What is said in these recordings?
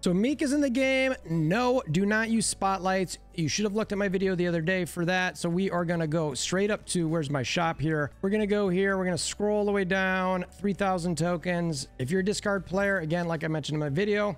So Meek is in the game. No, do not use spotlights. You should have looked at my video the other day for that. So we are going to go straight up to, where's my shop here? We're going to go here. We're going to scroll all the way down, 3,000 tokens. If you're a discard player, again, like I mentioned in my video,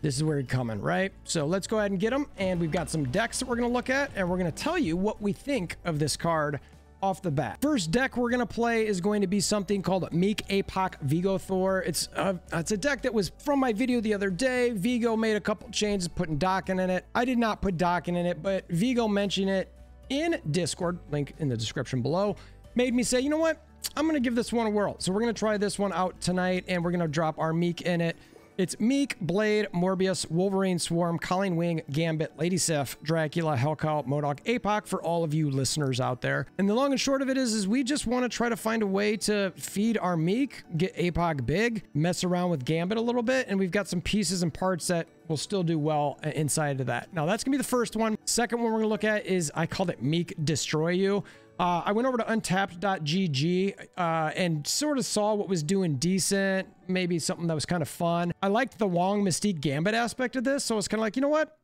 this is where you're coming, right? So let's go ahead and get them. And we've got some decks that we're going to look at, and we're going to tell you what we think of this card off the bat. First deck we're going to play is going to be something called Meek APOC Vigo Thor. It's a deck that was from my video the other day. Vigo made a couple changes, putting Dokken in it. I did not put Dokken in it, but Vigo mentioned it in Discord, link in the description below, made me say, you know what? I'm going to give this one a whirl. So we're going to try this one out tonight, and we're going to drop our Meek in it. It's Meek, Blade, Morbius, Wolverine, Swarm, Colleen Wing, Gambit, Lady Sif, Dracula, Hellcow, MODOK, APOC for all of you listeners out there. And the long and short of it is we just want to try to find a way to feed our Meek, get APOC big, mess around with Gambit a little bit, and we've got some pieces and parts that will still do well inside of that. Now that's gonna be the first one. Second one we're gonna look at is, I called it Meek Destroy You. I went over to untapped.gg and sort of saw what was doing decent, maybe something that was kind of fun. I liked the Wong Mystique Gambit aspect of this, so it's kind of like, you know what?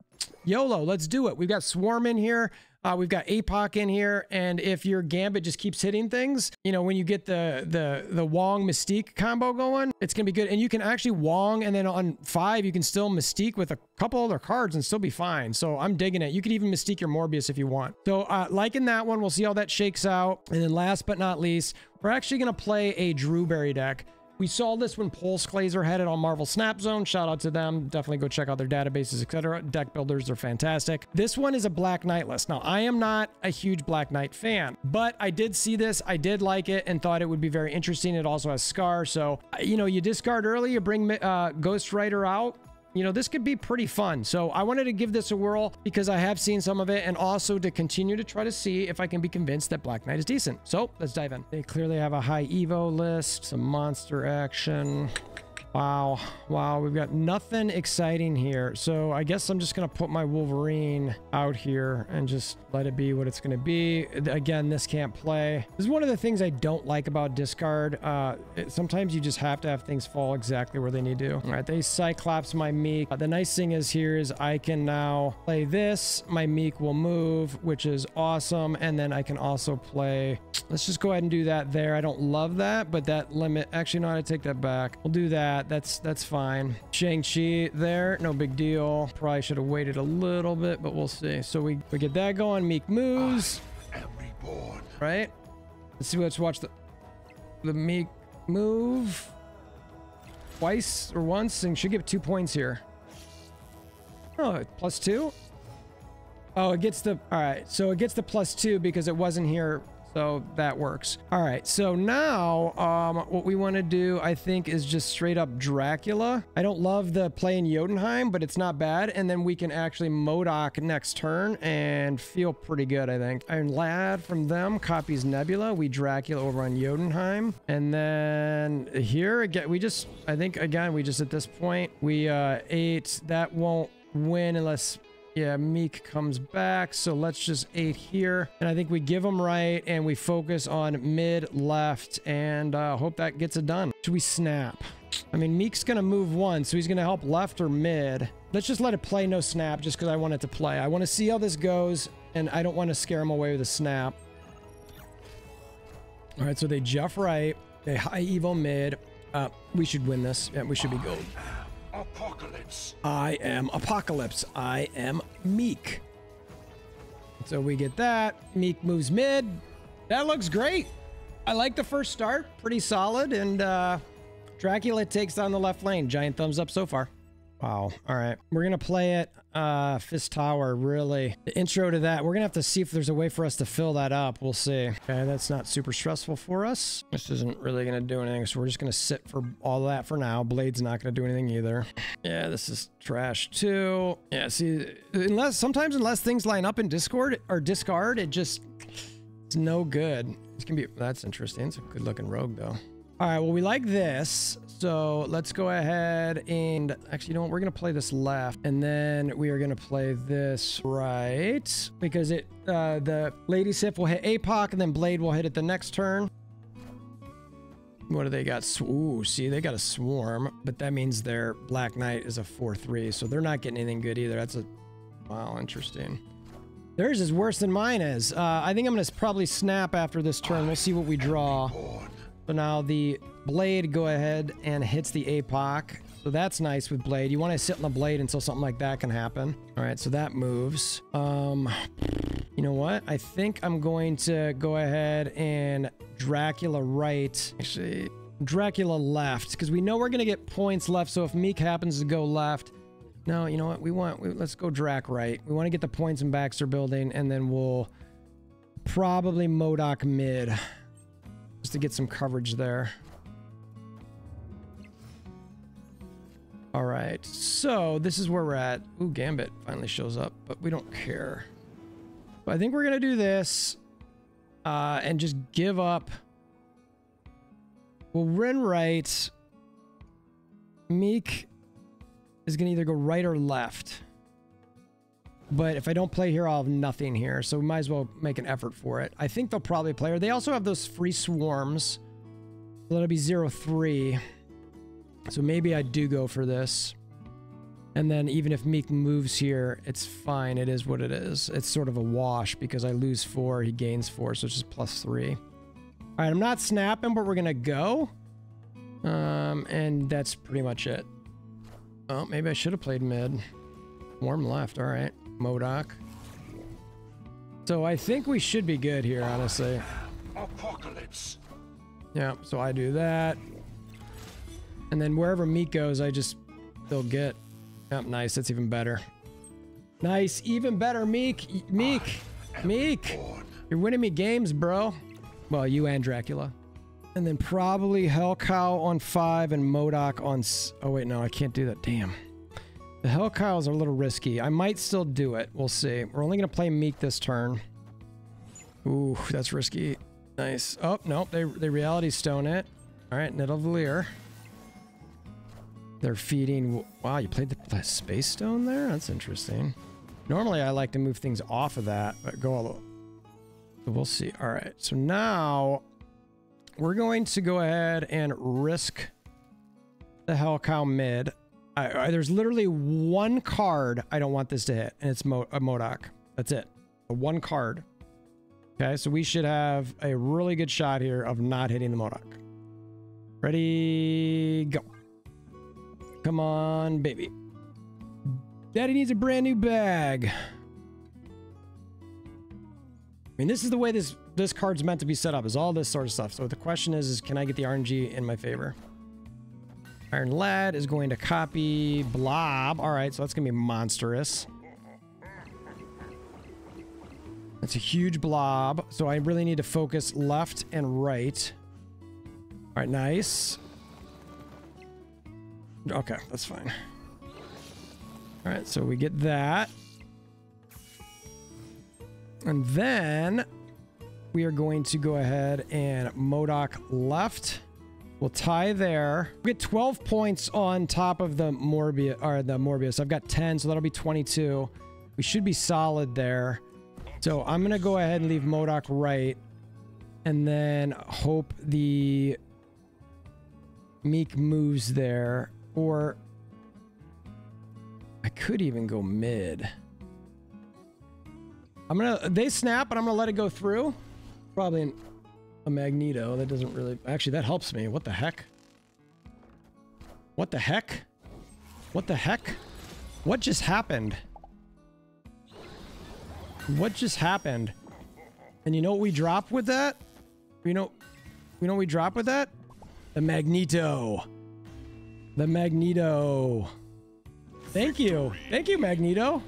YOLO, let's do it. We've got Swarm in here. We've got APOC in here, and if your Gambit just keeps hitting things, you know, when you get the Wong Mystique combo going, it's gonna be good. And you can actually Wong, and then on 5 you can still Mystique with a couple other cards and still be fine. So I'm digging it. You could even Mystique your Morbius if you want. So liking that one. We'll see how that shakes out. And then last but not least, we're actually gonna play a Drewberry deck. We saw this when Pulse Glazer had it on Marvel Snap Zone. Shout out to them. Definitely go check out their databases, etc. Deck builders are fantastic. This one is a Black Knight list. Now, I am not a huge Black Knight fan, but I did see this. I did like it and thought it would be very interesting. It also has Scar. So, you know, you discard early, you bring Ghost Rider out. You know, this could be pretty fun. So I wanted to give this a whirl because I have seen some of it, and also to continue to try to see if I can be convinced that Black Knight is decent. So let's dive in. They clearly have a high Evo list, some monster action. Wow. We've got nothing exciting here. So I guess I'm just going to put my Wolverine out here and just let it be what it's going to be. Again, this can't play. This is one of the things I don't like about discard. Sometimes you just have to have things fall exactly where they need to. All right, they Cyclops my Meek. The nice thing is here is I can now play this. My Meek will move, which is awesome. And then I can also play... Let's just go ahead and do that there. I don't love that, but that limit... Actually, no, I take that back. We'll do that. That's fine. Shang-Chi there, no big deal. Probably should have waited a little bit, but we'll see. So we get that going. Meek moves. Right? Let's watch the Meek move twice or once, and should give 2 points here. Oh, +2. Oh, it gets the... All right, so it gets the +2 because it wasn't here. So that works. All right, so now what we want to do, I think, is just straight up Dracula. I don't love the play in Jotunheim, but it's not bad. And then we can actually MODOK next turn and feel pretty good, I think. Iron Lad from them copies Nebula. We Dracula over on Jotunheim. And then here, again, I think, again, we just at this point, we 8. That won't win unless... Yeah, Meek comes back, so let's just 8 here. And I think we give them right, and we focus on mid, left, and hope that gets it done. Should we snap? I mean, Meek's going to move 1, so he's going to help left or mid. Let's just let it play, no snap, just because I want it to play. I want to see how this goes, and I don't want to scare him away with a snap. All right, so they Jeff right. They high Evo mid. We should win this. Yeah, we should be gold. Apocalypse. I am Apocalypse. I am Meek. So we get that. Meek moves mid. That looks great. I like the first start. Pretty solid. And Dracula takes down the left lane. Giant thumbs up so far. Wow. All right. We're going to play it. Fist Tower, really. The intro to that, we're going to have to see if there's a way for us to fill that up. We'll see. Okay, that's not super stressful for us. This isn't really going to do anything, so we're just going to sit for all that for now. Blade's not going to do anything either. Yeah, this is trash too. Yeah, see, sometimes unless things line up in Discord or discard, it's no good. It's going to be, that's interesting. It's a good looking rogue though. All right, well, we like this. So let's go ahead and actually, you know what? We're going to play this left, and then we are going to play this right, because the Lady Sif will hit APOC, and then Blade will hit it the next turn. What do they got? Ooh, see, they got a swarm, but that means their Black Knight is a 4/3, so they're not getting anything good either. That's a... Wow, interesting. Theirs is worse than mine is. I think I'm going to probably snap after this turn. We'll see what we draw. So now the Blade go ahead and hits the APOC. So that's nice with Blade. You want to sit on the Blade until something like that can happen. All right, so that moves. You know what? I think I'm going to go ahead and Dracula right. Actually, Dracula left, because we know we're going to get points left. So if Meek happens to go left... No, you know what? Let's go Drac right. We want to get the points in Baxter building, and then we'll probably MODOK mid. Just to get some coverage there. All right, so this is where we're at. Ooh, Gambit finally shows up, but we don't care. But I think we're going to do this and just give up. We'll Ren right. Meek is going to either go right or left. But if I don't play here, I'll have nothing here. So we might as well make an effort for it. I think they'll probably play her. They also have those free swarms. So that'll be 0/3. So maybe I do go for this. And then even if Meek moves here, it's fine. It is what it is. It's sort of a wash because I lose 4, he gains 4, so it's just +3. All right, I'm not snapping, but we're going to go. And that's pretty much it. Oh, maybe I should have played mid. Warm left. All right. MODOK. So I think we should be good here, honestly. Apocalypse. Yeah, so I do that. And then wherever Meek goes, I just still get. Yep, nice. That's even better. Nice. Even better, Meek. Meek. You're winning me games, bro. Well, you and Dracula. And then probably Hellcow on 5 and MODOK on... Oh, wait, no, I can't do that. Damn. The Hellcows are a little risky. I might still do it. We'll see. We're only going to play Meek this turn. Ooh, that's risky. Nice. Oh, nope. They Reality Stone it. All right, Nidavellir. They're feeding... Wow, you played the Space Stone there? That's interesting. Normally, I like to move things off of that, but go all the... We'll see. All right, so now... We're going to go ahead and risk the Hellcow mid. There's literally one card I don't want this to hit, and it's a MODOK. That's it. One card. Okay, so we should have a really good shot here of not hitting the MODOK. Ready, go. Come on, baby. Daddy needs a brand new bag. I mean, this is the way this card's meant to be set up, is all this sort of stuff. So the question is can I get the RNG in my favor? Iron Lad is going to copy Blob. All right, so that's going to be monstrous. That's a huge blob. So I really need to focus left and right. All right, nice. Okay, that's fine. All right, so we get that. And then we are going to go ahead and MODOK left. We'll tie there. We get 12 points on top of the Morbius. I've got 10, so that'll be 22. We should be solid there. So I'm going to go ahead and leave MODOK right. And then hope the Meek moves there. Or I could even go mid. They snap, but I'm gonna let it go through. Probably a Magneto. That doesn't really... Actually, that helps me. What the heck? What the heck? What the heck? What just happened? What just happened? And you know what we drop with that? You know what we drop with that? The Magneto. The Magneto. Thank you. Thank you, Magneto.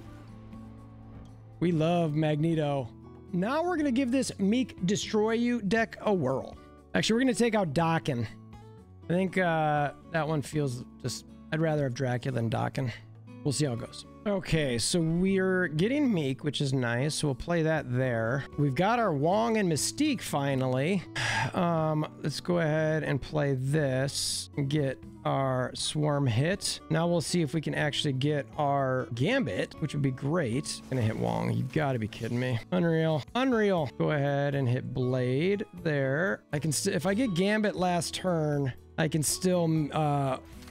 We love Magneto. Now we're going to give this Meek Destroy You deck a whirl. Actually, we're going to take out Dokken. I think that one feels just... I'd rather have Dracula than Dokken. We'll see how it goes. Okay, so we're getting Meek, which is nice. So we'll play that there. We've got our Wong and Mystique finally. Let's go ahead and play this and get our Swarm hit. Now we'll see if we can actually get our Gambit, which would be great. Gonna hit Wong. You gotta be kidding me. Unreal. Unreal. Go ahead and hit Blade there. I can if I get Gambit last turn, I can still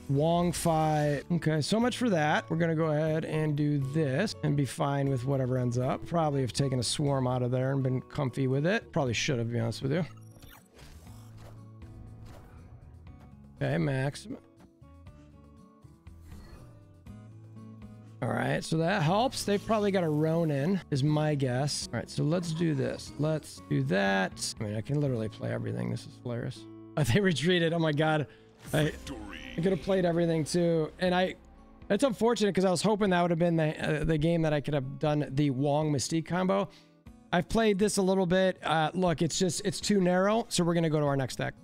Wong fight. Okay, so much for that. We're gonna go ahead and do this and be fine with whatever ends up. Probably have taken a Swarm out of there and been comfy with it. Probably should have, to be honest with you. Okay, max. All right, so that helps. They've probably got a Ronin, is my guess. All right, so let's do this. Let's do that. I mean, I can literally play everything. This is hilarious. They retreated. Oh my god. I could have played everything too. And it's unfortunate because I was hoping that would have been the game that I could have done the Wong Mystique combo. I've played this a little bit. Look, it's too narrow. So we're going to go to our next deck.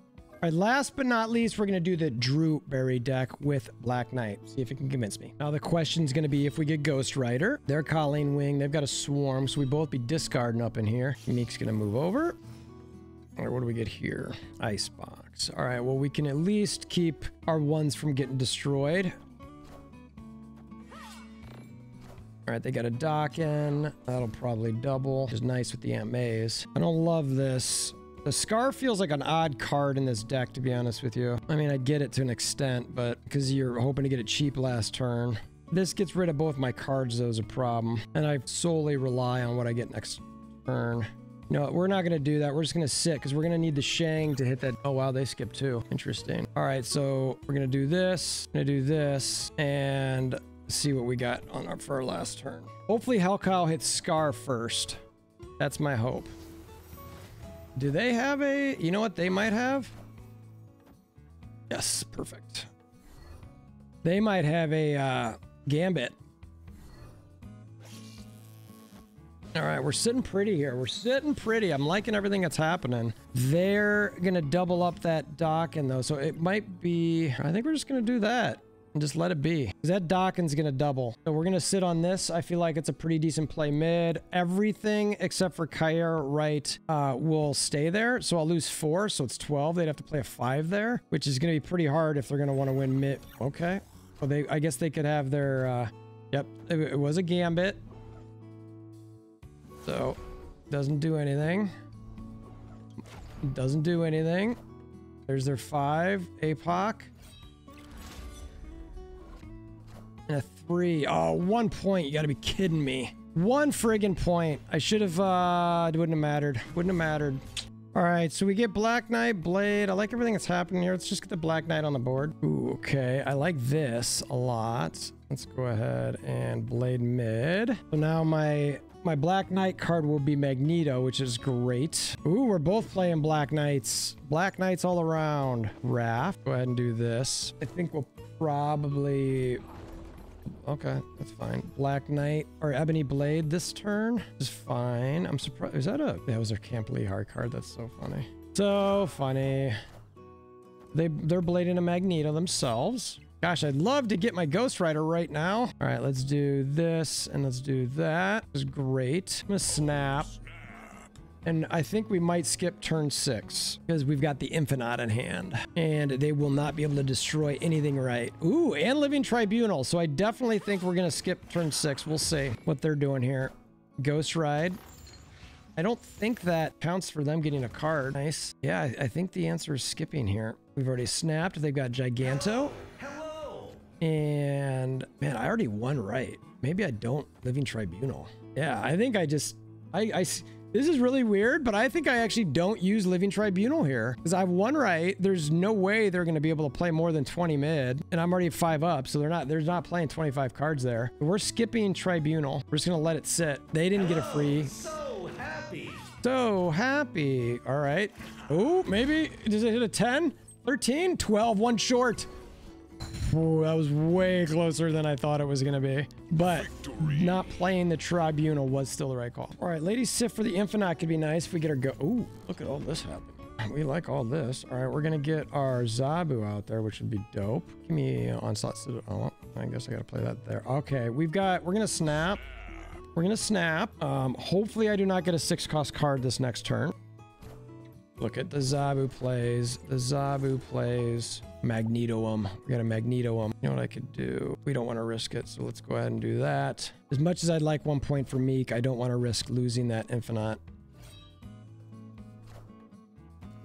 All right, last but not least, we're going to do the Drewberry deck with Black Knight. See if it can convince me. Now, the question's going to be if we get Ghost Rider. They're Colleen Wing. They've got a Swarm, so we both be discarding up in here. Meek's going to move over. All right, what do we get here? Icebox. All right, well, we can at least keep our ones from getting destroyed. All right, they got a Dokken. That'll probably double. Which is nice with the Aunt Mays. I don't love this. The Scar feels like an odd card in this deck, to be honest with you. I mean, I get it to an extent, but because you're hoping to get it cheap last turn. This gets rid of both my cards, though, is a problem. And I solely rely on what I get next turn. No, we're not going to do that. We're just going to sit because we're going to need the Shang to hit that. Oh, wow, they skipped too. Interesting. All right, so we're going to do this. Going to do this and see what we got on for our last turn. Hopefully, Hellcow hits Scar first. That's my hope. Do they have a... You know what they might have? Yes, perfect. They might have a Gambit. All right, we're sitting pretty here. We're sitting pretty. I'm liking everything that's happening. They're going to double up that Dokken, though, so it might be... I think we're just going to do that and just let it be. Because that Dokken's going to double. So we're going to sit on this. I feel like it's a pretty decent play mid. Everything except for Kair right will stay there. So I'll lose 4, so it's 12. They'd have to play a 5 there, which is going to be pretty hard if they're going to want to win mid. Okay. Well, I guess they could have their... Yep, it was a Gambit. So, doesn't do anything. Doesn't do anything. There's their 5. APOC. And a 3. Oh, 1 point. You gotta be kidding me. 1 friggin' point. I should have, it wouldn't have mattered. Wouldn't have mattered. All right, so we get Black Knight, Blade. I like everything that's happening here. Let's just get the Black Knight on the board. Ooh, okay. I like this a lot. Let's go ahead and Blade mid. So now my Black Knight card will be Magneto, which is great. Ooh, we're both playing Black Knights. Black Knights all around. Raph. Go ahead and do this. I think we'll probably... Okay, that's fine. Black Knight or Ebony Blade this turn is fine. I'm surprised. Is that a... That was their Camp Lehar card. That's so funny. So funny. They're blading a Magneto themselves. Gosh, I'd love to get my Ghost Rider right now. All right, let's do this and let's do that. This is great. I'm gonna snap. And I think we might skip turn 6 because we've got the Infinite in hand and they will not be able to destroy anything right. Ooh, and Living Tribunal. So I definitely think we're going to skip turn 6. We'll see what they're doing here. Ghost Ride. I don't think that counts for them getting a card. Nice. Yeah, I think the answer is skipping here. We've already snapped. They've got Giganto. Hello. And man, I already won right. Maybe I don't. Living Tribunal. Yeah, I think I just... This is really weird, but I think I actually don't use Living Tribunal here because I've won right. There's no way they're going to be able to play more than 20 mid, and I'm already 5 up, so they're not playing 25 cards there. We're skipping Tribunal. We're just going to let it sit. They didn't get a free. So happy. So happy. All right. Oh, maybe. Does it hit a 10? 13? 12. 1 short. Ooh, that was way closer than I thought it was going to be. But not playing the Tribunal was still the right call. All right, Lady Sif for the Infinite could be nice if we get her go. Ooh, look at all this happening. We like all this. All right, we're going to get our Zabu out there, which would be dope. Give me Onslaught. Oh, I guess I gotta play that there. Okay, we're gonna snap. We're gonna snap. Hopefully I do not get a 6-cost card this next turn. Look at the Zabu plays. The Zabu plays. Magneto him. We gotta Magneto him. You know what I could do? We don't want to risk it, so let's go ahead and do that. As much as I'd like 1 point for Meek, I don't want to risk losing that Infinite.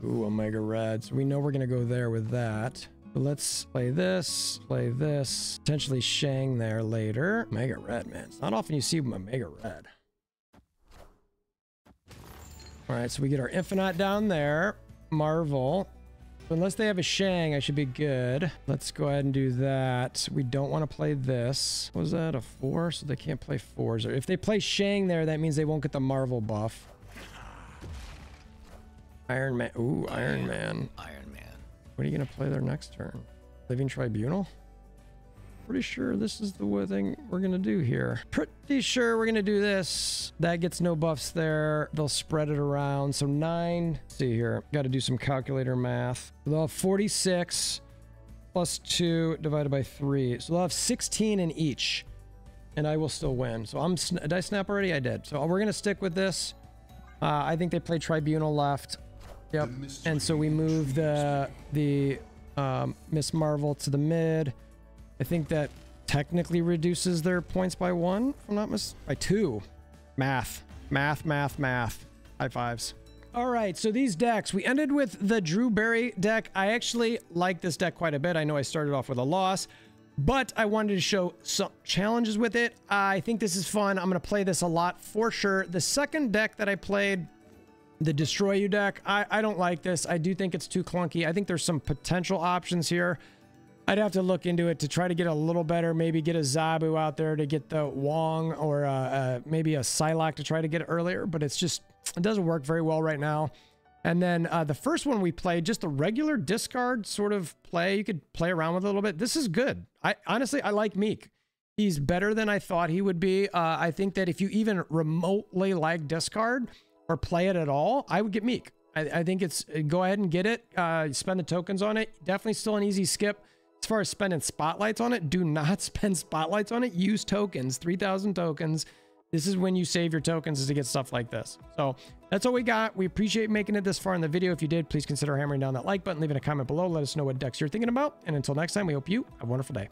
Ooh, Omega Red. So we know we're gonna go there with that. So let's play this, potentially Shang there later. Omega Red, man. It's not often you see Omega Red. All right, so we get our Infinite down there. Marvel. Unless they have a Shang, I should be good. Let's go ahead and do that. We don't want to play this. Was that a 4? So they can't play 4s. Or if they play Shang there, that means they won't get the Marvel buff. Iron Man. Ooh, Iron Man. Iron Man. What are you going to play their next turn? Living Tribunal? Pretty sure this is the thing we're going to do here. Pretty sure we're going to do this. That gets no buffs there. They'll spread it around. So 9. Let's see here. Got to do some calculator math. They'll have 46 plus 2 divided by 3. So they'll have 16 in each. And I will still win. So did I snap already? I did. So we're going to stick with this. I think they play Tribunal left. Yep. And so we move the Miss Marvel to the mid. I think that technically reduces their points by 1, if I'm not by 2. Math. High fives. All right, so these decks, we ended with the Drew Berry deck. I actually like this deck quite a bit. I know I started off with a loss, but I wanted to show some challenges with it. I think this is fun. I'm going to play this a lot for sure. The second deck that I played, the Destroy You deck, I don't like this. I do think it's too clunky. I think there's some potential options here. I'd have to look into it to try to get a little better. Maybe get a Zabu out there to get the Wong, or maybe a Psylocke to try to get it earlier. But it's just, it doesn't work very well right now. And then the first one we played, just a regular discard sort of play. You could play around with it a little bit. This is good. Honestly, I like Meek. He's better than I thought he would be. I think that if you even remotely like discard or play it at all, I would get Meek. I think it's, go ahead and get it. Spend the tokens on it. Definitely still an easy skip. As far as spending spotlights on it, do not spend spotlights on it. Use tokens, 3,000 tokens. This is when you save your tokens, is to get stuff like this. So that's all we got. We appreciate making it this far in the video. If you did, please consider hammering down that like button, leaving a comment below. Let us know what decks you're thinking about. And until next time, we hope you have a wonderful day.